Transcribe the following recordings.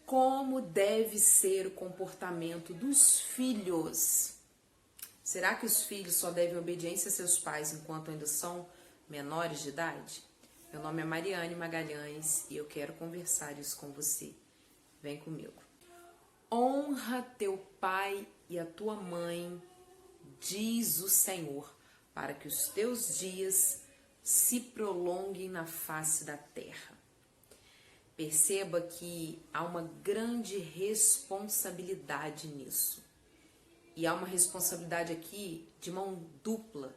Como deve ser o comportamento dos filhos? Será que os filhos só devem obediência a seus pais enquanto ainda são menores de idade? Meu nome é Mariane Magalhães e eu quero conversar isso com você. Vem comigo. Honra teu pai e a tua mãe, diz o Senhor, para que os teus dias se prolonguem na face da terra. Perceba que há uma grande responsabilidade nisso. E há uma responsabilidade aqui de mão dupla,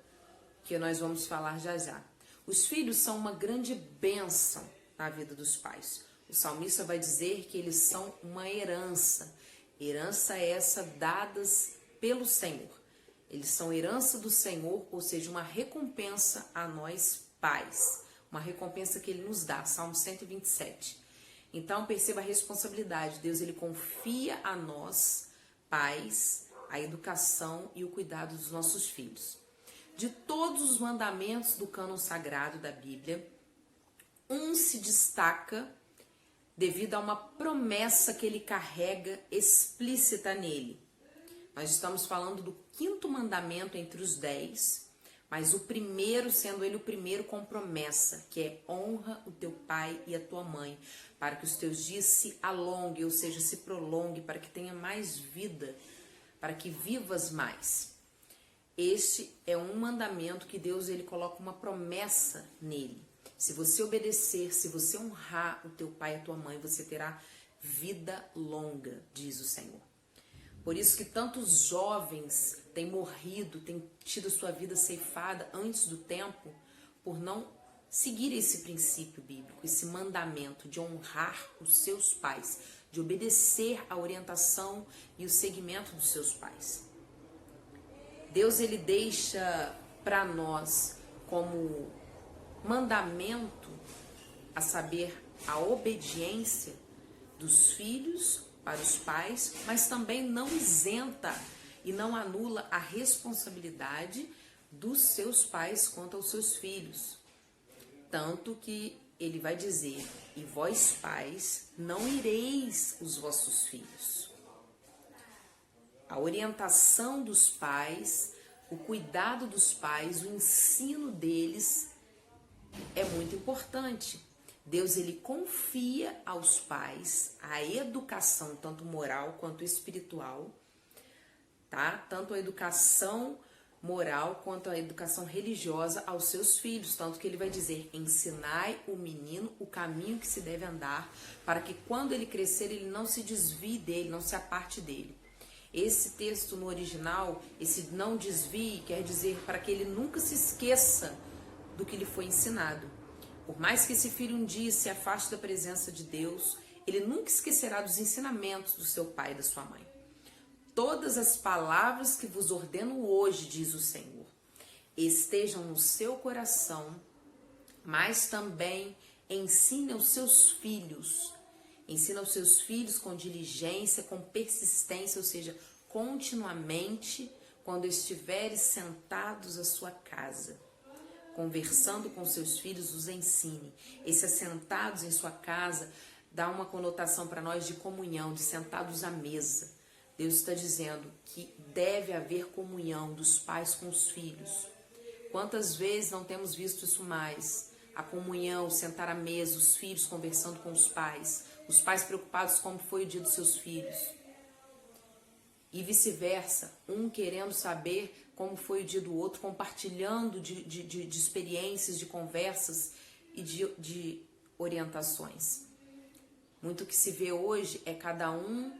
que nós vamos falar já já. Os filhos são uma grande bênção na vida dos pais. O salmista vai dizer que eles são uma herança. Herança essa dadas pelo Senhor. Eles são herança do Senhor, ou seja, uma recompensa a nós pais. Uma recompensa que Ele nos dá. Salmo 127. Então, perceba a responsabilidade. Deus, Ele confia a nós, pais, a educação e o cuidado dos nossos filhos. De todos os mandamentos do cânon sagrado da Bíblia, um se destaca devido a uma promessa que ele carrega explícita nele. Nós estamos falando do 5º mandamento entre os 10, mas o primeiro, sendo ele o primeiro com promessa, que é honra o teu pai e a tua mãe, para que os teus dias se alonguem, ou seja, se prolonguem, para que tenha mais vida, para que vivas mais. Este é um mandamento que Deus ele coloca uma promessa nele. Se você obedecer, se você honrar o teu pai e a tua mãe, você terá vida longa, diz o Senhor. Por isso que tantos jovens têm morrido, têm tido sua vida ceifada antes do tempo, por não seguir esse princípio bíblico, esse mandamento de honrar os seus pais, de obedecer à orientação e o seguimento dos seus pais. Deus ele deixa para nós como mandamento, a saber, a obediência dos filhos para os pais, mas também não isenta e não anula a responsabilidade dos seus pais quanto aos seus filhos. Tanto que ele vai dizer, e vós pais não ireis os vossos filhos. A orientação dos pais, o cuidado dos pais, o ensino deles é muito importante. Deus ele confia aos pais a educação, tanto moral quanto espiritual, tá? Tanto a educação moral quanto a educação religiosa aos seus filhos, tanto que ele vai dizer, ensinai o menino o caminho que se deve andar, para que quando ele crescer ele não se desvie dele, não se aparte dele. Esse texto no original, esse não desvie, quer dizer para que ele nunca se esqueça do que lhe foi ensinado. Por mais que esse filho um dia se afaste da presença de Deus, ele nunca esquecerá dos ensinamentos do seu pai e da sua mãe. Todas as palavras que vos ordeno hoje, diz o Senhor, estejam no seu coração, mas também ensine aos seus filhos. Ensina aos seus filhos com diligência, com persistência, ou seja, continuamente, quando estiveres sentados à sua casa. Conversando com seus filhos, os ensine. Esse assentados em sua casa dá uma conotação para nós de comunhão, de sentados à mesa. Deus está dizendo que deve haver comunhão dos pais com os filhos. Quantas vezes não temos visto isso mais? A comunhão, sentar à mesa, os filhos conversando com os pais preocupados como foi o dia dos seus filhos. E vice-versa, um querendo saber como foi o dia do outro, compartilhando de experiências, de conversas e de orientações. Muito que se vê hoje é cada um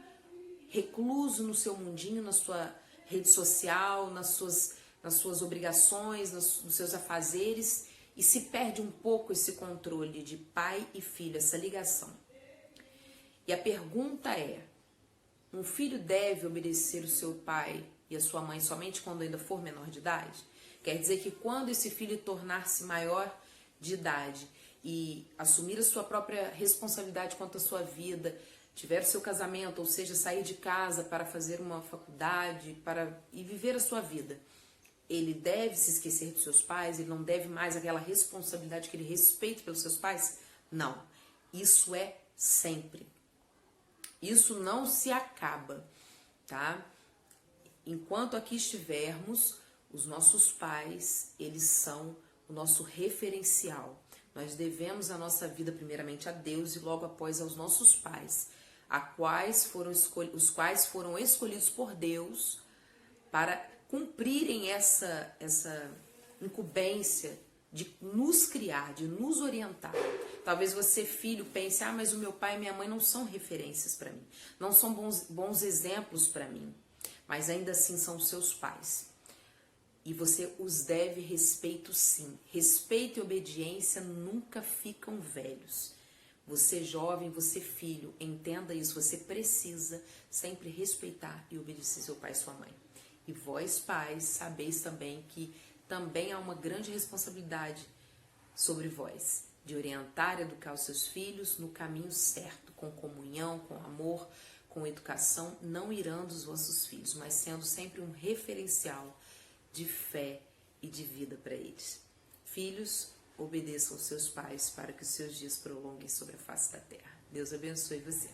recluso no seu mundinho, na sua rede social, nas suas obrigações, nos seus afazeres, e se perde um pouco esse controle de pai e filho, essa ligação. E a pergunta é, um filho deve obedecer o seu pai e a sua mãe somente quando ainda for menor de idade? Quer dizer que quando esse filho tornar-se maior de idade e assumir a sua própria responsabilidade quanto à sua vida, tiver o seu casamento, ou seja, sair de casa para fazer uma faculdade e viver a sua vida, ele deve se esquecer dos seus pais? Ele não deve mais aquela responsabilidade que ele respeita pelos seus pais? Não. Isso é sempre. Isso não se acaba, tá? Enquanto aqui estivermos, os nossos pais, eles são o nosso referencial. Nós devemos a nossa vida primeiramente a Deus e logo após aos nossos pais, os quais foram escolhidos por Deus para cumprirem essa incumbência de nos criar, de nos orientar. Talvez você, filho, pense, mas o meu pai e minha mãe não são referências para mim, não são bons exemplos para mim, mas ainda assim são os seus pais. E você os deve respeito sim. Respeito e obediência nunca ficam velhos. Você jovem, você filho, entenda isso, você precisa sempre respeitar e obedecer seu pai e sua mãe. E vós, pais, sabeis também que também há uma grande responsabilidade sobre vós, de orientar e educar os seus filhos no caminho certo, com comunhão, com amor, com educação, não irando os vossos filhos, mas sendo sempre um referencial de fé e de vida para eles. Filhos, obedeçam aos seus pais para que os seus dias prolonguem sobre a face da terra. Deus abençoe você.